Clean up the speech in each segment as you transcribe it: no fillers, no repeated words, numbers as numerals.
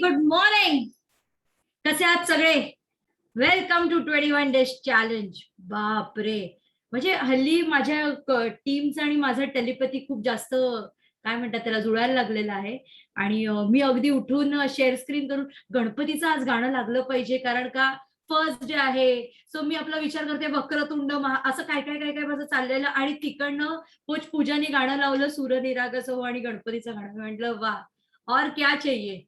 Good morning. कसे आहात सगळे? Welcome to 21 days challenge. बापरे, म्हणजे हल्ली माझ्या टीमचं आणि माझं टेलिपॅथी खूप जास्त काय म्हणतात त्याला जुळायला लागलेलं आहे. आणि मी अगदी उठून शेअर स्क्रीन करून गणपतीचं आज गाणं लागलं पाहिजे, कारण का फर्स्ट डे आहे. सो मी आपला विचार करते वक्रतुंड असं काय काय काय काय माझं चाललेलं, आणि तिकडनं पोच पूजाने गाणं लावलं सूर्यनिरागस हो आणि गणपतीचं गाणं. म्हटलं वा, और क्या चाहिए.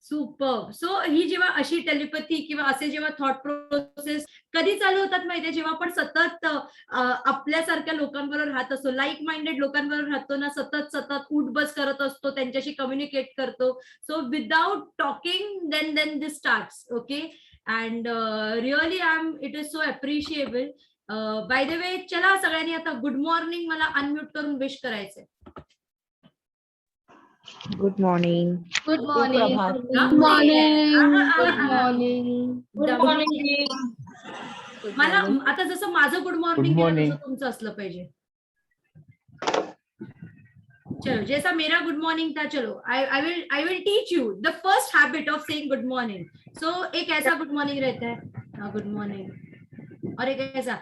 सुपर. सो ही जेव्हा अशी टेलिपॅथी किंवा असे जेव्हा थॉट प्रोसेस कधी चालू होतात माहितीये, जेव्हा आपण सतत आपल्यासारख्या लोकांबरोबर राहत असतो, लाईक माइंडेड लोकांबरोबर राहतो ना, सतत सतत उठ बस करत असतो, त्यांच्याशी कम्युनिकेट करतो. So without talking then this starts. Okay. And really it is so appreciable. By the way, चला सगळ्यांनी आता गुड मॉर्निंग मला अनम्यूट करून विश करायचंय. Good morning. Good morning. Good morning. Good morning. Good morning. मला आता जसं माझं गुड मॉर्निंग केलं तसं तुमचं असलं पाहिजे. चलो, जैसा मेरा गुड मॉर्निंग था, चलो I will teach you the first habit of saying good morning. So एक ऐसा गुड मॉर्निंग रहता है, गुड मॉर्निंग, और एक ऐसा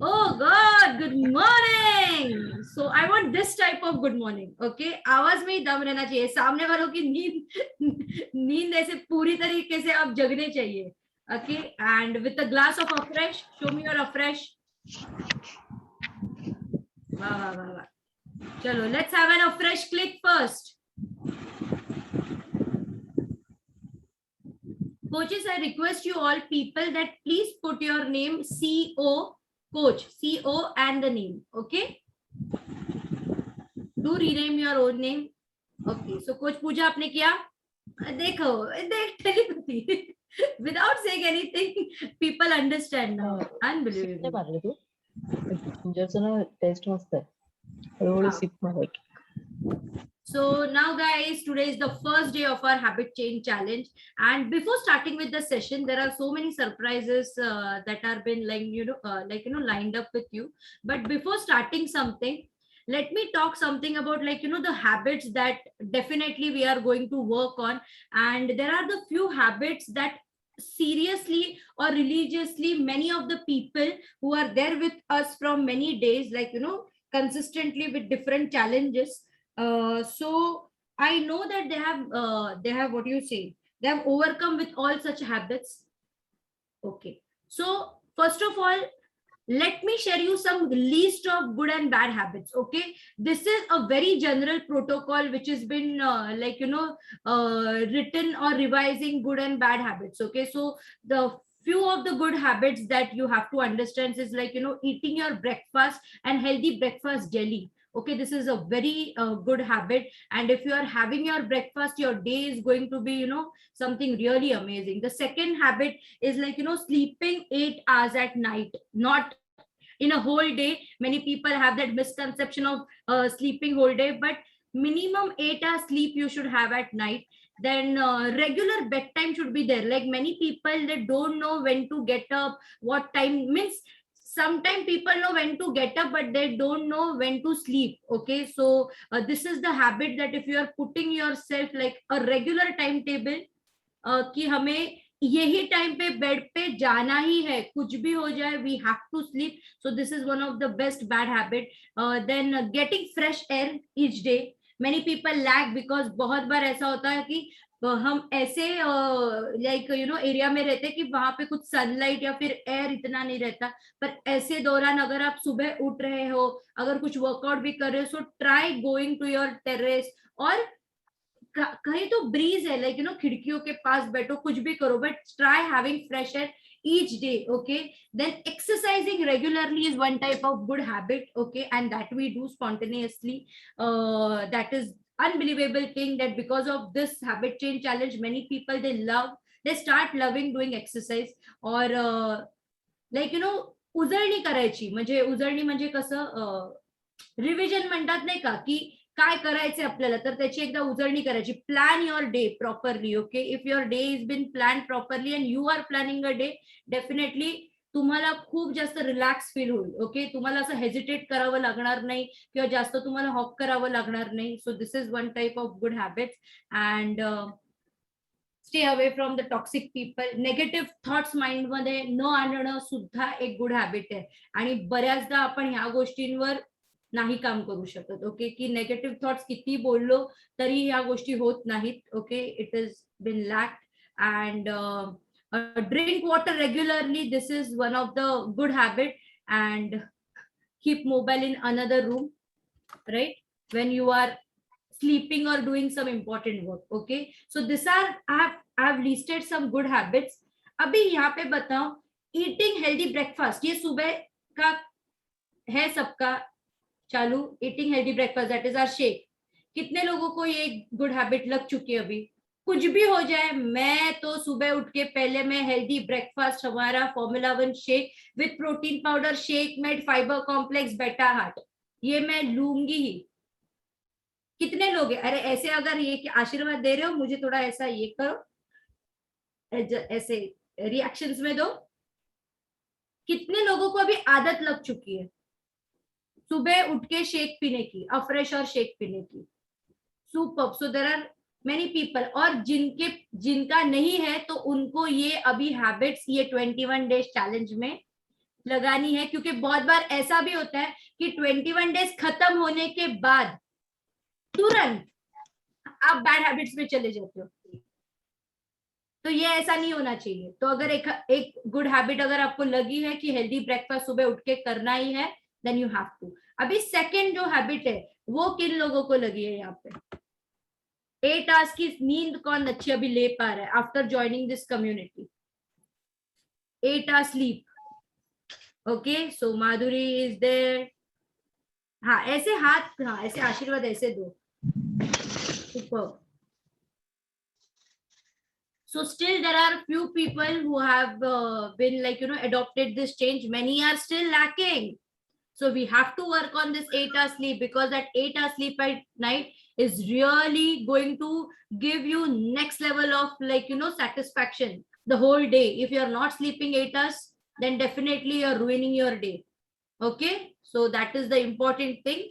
oh god good morning. so I want this type of good morning. okay, आवाज में ही दम रहना चाहिए, सामने वालों की नींद ऐसे पूरी तरीके से आप जगने चाहिए. okay, and with a glass of afresh, show me your afresh. वाह वाह वाह वाह. चलो, let's have an afresh click first. Coaches, I request you all people that please put your name CO, coach, CO and the name. okay, do rename your own name. okay, so coach पूजा आपने किया? देखो, देख telepathy without saying anything people understand now. Unbelievable. Taste मस्त आहे. So now guys, today is the first day of our habit change challenge, and before starting with the session there are so many surprises that are been lined up with you. But before starting something, let me talk something about the habits that definitely we are going to work on. And there are the few habits that seriously or religiously many of the people who are there with us from many days, consistently with different challenges. So I know that they have what you say, they have overcome with all such habits. okay, so first of all, let me share you some list of good and bad habits. okay, this is a very general protocol which has been written or revising good and bad habits. okay, so the few of the good habits that you have to understand is eating your breakfast and healthy breakfast daily. okay, this is a very good habit, and if you are having your breakfast, your day is going to be something really amazing. The second habit is sleeping 8 hours at night, not in a whole day. Many people have that misconception of sleeping whole day, but minimum 8 hours sleep you should have at night. Then regular bedtime should be there. Like many people, they don't know when to get up, what time means. Sometimes people know when to get up, but they don't know when to sleep. okay, so this is the habit that if you are putting yourself like a regular timetable, कि हमें यही time पे bed पे जाना ही है, कुछ भी हो जाए, we have to sleep. so this is one of the best bad habit. Then getting fresh air each day. many people lack because बहुत बार ऐसा होता है कि हम ऐसे एरिया में रहते हैं कि वहां पे कुछ सनलाइट या फिर एयर इतना नहीं रहता. पर ऐसे दौरान अगर आप सुबह उठ रहे हो, अगर कुछ वर्कआउट भी कर रहे हो, so try going to your terrace, और कहीं तो ब्रीज है, खिड़कियों के पास बैठो, कुछ भी करो, but try having fresh air each day. okay, then exercising regularly is one type of good habit. okay, and that we do spontaneously. That is unbelievable thing that because of this habit change challenge, many people they start loving doing exercise. or उजळणी करायची. म्हणजे उजळणी म्हणजे कसं, revision म्हणतात नाही का, की काय करायचे आपल्याला, तर त्याची एकदा उजळणी करायची. Plan your day properly. Okay, if your day is been plan properly and you are planning a day, definitely तुम्हाला खूप जास्त रिलॅक्स फील होईल. ओके, तुम्हाला असं हेजिटेट करावं लागणार नाही किंवा जास्त तुम्हाला हॉप करावं लागणार नाही. So this is one type of good habits. And stay away from the toxic people. Negative thoughts mind मध्ये न आणणं सुद्धा एक गुड हॅबिट आहे. आणि बऱ्याचदा आपण ह्या गोष्टींवर नाही काम करू शकत. ओके, की नेगेटिव्ह थॉट्स किती बोललो तरी ह्या गोष्टी होत नाहीत. Okay, it is been lacked. And drink water regularly, this is one of the good habit. And keep mobile in another room, right, when you are sleeping or doing some important work. Okay, so this are I have listed some good habits. अभी यहाँ पे बताओ, eating healthy breakfast, ये सुबह का है सबका चालू. eating healthy breakfast, that is our shake. कितने लोगों को ये गुड हैबिट लग चुकी है? अभी कुछ भी हो जाए, मैं तो सुबह उठ के पहले मैं हेल्दी ब्रेकफास्ट, हमारा formula 1 shake with protein powder, shake made, fibre complex, बेटा हार्ट, ये मैं लूंगी ही. कितने लोग हैं? अरे ऐसे अगर ये आशीर्वाद दे रहे हो मुझे, थोड़ा ऐसा ये करो, ऐसे रिएक्शंस में दो. कितने लोगों को अभी आदत लग चुकी है सुबह उठ के शेक पीने की, अफ्रेश और शेक पीने की? Super. So there are many people. और जिनका नहीं है तो उनको ये अभी हैबिट्स ये 21 डेज चैलेंज में लगानी है. क्योंकि बहुत बार ऐसा भी होता है कि 21 डेज खत्म होने के बाद तुरंत आप बैड हैबिट्स में चले जाते हो. तो ये ऐसा नहीं होना चाहिए. तो अगर एक गुड हैबिट अगर आपको लगी है कि हेल्दी ब्रेकफास्ट सुबह उठ के करना ही है, देन यू हैव टू. अभी सेकंड जो हैबिट है वो किन लोगों को लगी है यहाँ पे? 8 आवर्स की नींद कौन अच्छी अभी ले पा रहा है after joining this community? 8 hours sleep. Okay, so Madhuri is there. हाँ, ऐसे हाथ, हाँ ऐसे आशीर्वाद ऐसे दो. Super. So still there are few people who have been adopted this change. Many are still lacking. So we have to work on this 8 hours sleep, because that 8 hours sleep at night is really going to give you next level of satisfaction the whole day. If you are not sleeping 8 hours, then definitely you are ruining your day. Okay, so that is the important thing.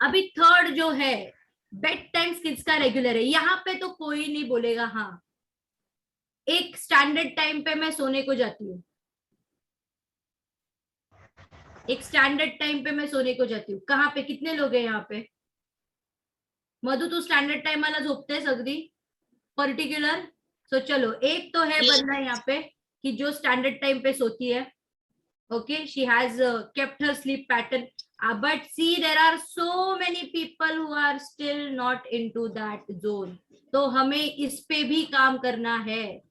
अभी third जो है, bed time kids का regular है. यहाँ पे तो कोई नहीं बोलेगा हाँ एक स्टैंडर्ड टाइम पे मैं सोने को जाती हूँ, एक स्टैंडर्ड टाइम पे मैं सोने को जाती हूँ. कहाँ पे कितने लोग हैं यहाँ पे? मधु तू स्टैंडर्ड टाइम वाला झोपते है सगरी पर्टिकुलर? सो चलो, एक तो है बंदा यहाँ पे कि जो स्टैंडर्ड टाइम पे सोती है. Okay, she has kept her sleep pattern. But see, there are so many people who are still not into that zone. तो हमें इस पे भी काम करना है.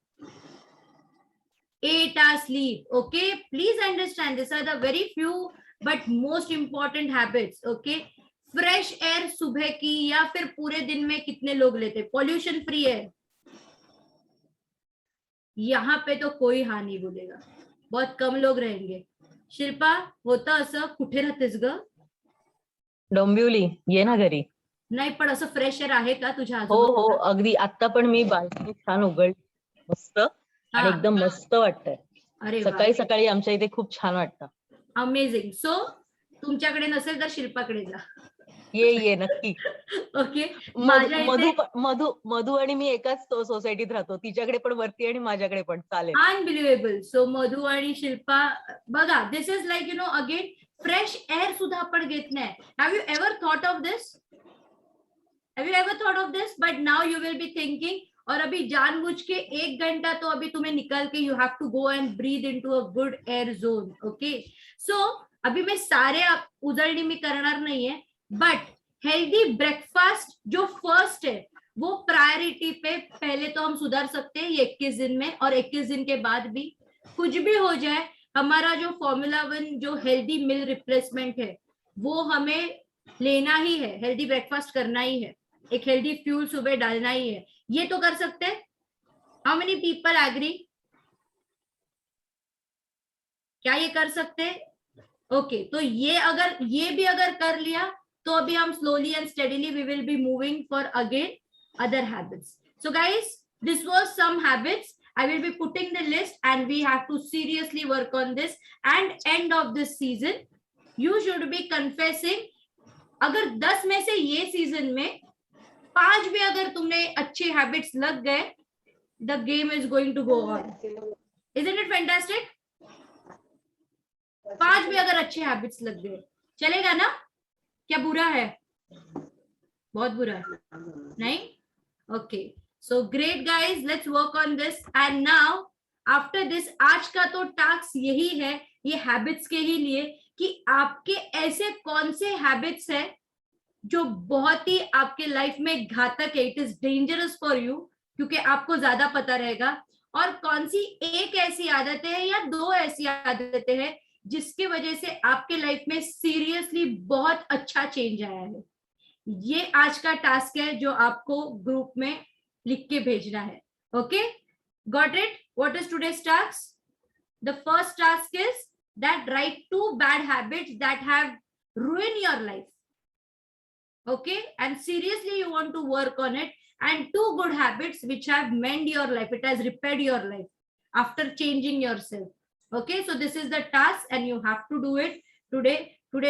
8 hours sleep. Okay, please understand, these are the very few but most important habits. Okay, fresh air सुबह की या फिर पूरे दिन में कितने लोग लेते? पॉल्यूशन फ्री है यहाँ पे तो कोई हाँ नहीं बोलेगा, बहुत कम लोग रहेंगे. शिल्पा, होतं असं? कुठे राहतेस ग? डोंबिवली. ये ना घरी. नाही, पण असं फ्रेश एअर आहे का तुझ्या हो आजूबाजूला? हो, अगदी. आता पण मी बाल्कनी छान उघड, मस्त आणि एकदम मस्त वाटतंय. अरे वा, सकाळी सकाळी आमच्या इथे खूप छान वाटतं. अमेझिंग. सो तुमच्याकडे नसेल तर शिल्पाकडे जा. ये नक्की. ओके, माझ्या इथे मधू आणि मी एकाच सोसायटीत राहतो. तिच्याकडे पण वरती आणि माझ्याकडे पण. चालेल. अनबिलिव्हेबल. सो मधु आणि शिल्पा बघा, this is like again fresh air सुद्धा आपण घेत नाही. Have you ever thought of this? Have you ever thought of this? But now you will be thinking. और अभी जानबूझ के 1 घंटा तो अभी तुम्हें निकल के you have to go and breathe into a good air zone. Okay, so अभी मैं सारे उजळणी मी करणार नाहीये, बट हेल्दी ब्रेकफास्ट जो फर्स्ट है वो प्रायोरिटी पे पहले तो हम सुधार सकते हैं ये 21 दिन में. और 21 दिन के बाद भी कुछ भी हो जाए, हमारा जो फॉर्मूला 1 जो हेल्दी मील रिप्लेसमेंट है वो हमें लेना ही है. हेल्दी ब्रेकफास्ट करना ही है, एक हेल्दी फ्यूल सुबह डालना ही है. ये तो कर सकते हैं. How many people agree? क्या ये कर सकते हैं? ओके, तो ये भी अगर कर लिया तो अभी हम slowly and steadily we will be moving for again other habits. So guys, this was some habits. I will be putting the list and we have to seriously work on this. And end of this season, you should be confessing, अगर 10 में से ये season में 5 भी अगर तुमने अच्छे habits लग गए the game is going to go on. Isn't it fantastic? 5 भी अगर अच्छे हैबिट्स लग गए चलेगा ना? क्या बुरा है? बहुत बुरा है नहीं? Okay, so great guys, let's work on this. And now after this, आज का तो टास्क यही है, ये हैबिट्स के ही लिए, कि आपके ऐसे कौन से हैबिट्स है जो बहुत ही आपके लाइफ में घातक है, it is dangerous for you, क्योंकि आपको ज्यादा पता रहेगा, और कौन सी एक ऐसी आदतें हैं या 2 ऐसी आदतें हैं जिसकी वजह से आपके लाइफ में सीरियसली बहुत अच्छा चेंज आया है. ये आज का टास्क है जो आपको ग्रुप में लिख के भेजना है. Okay, got it? What is today's task? The first task is that right 2 bad habits that have ruined your life. Okay, and seriously you want to work on it, and 2 good habits which have mended your life, it has repaired your life after changing yourself. Okay, so this is the task and you have to do it today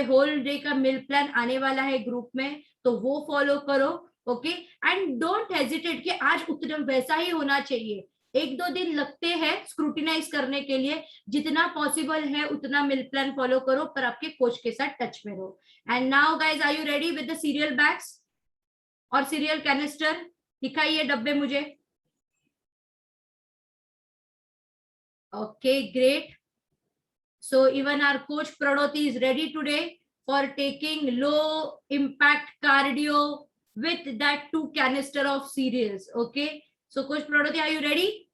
whole day का meal plan आने वाला है group में, तो वो follow करो. Okay, and don't hesitate कि आज उतना वैसा ही होना चाहिए. 1-2 दिन लगते हैं स्क्रूटिनाइज करने के लिए, जितना पॉसिबल है उतना मिल प्लान फॉलो करो, पर आपके कोच के साथ टच में रहो. And now guys, are you ready with the cereal bags और सीरियल कैनिस्टर? दिखाइए डब्बे मुझे. Okay, great. So even our coach Pradoti is ready today for taking low impact cardio with that 2 canister of cereals. Okay, so coach Pradoti, are you ready?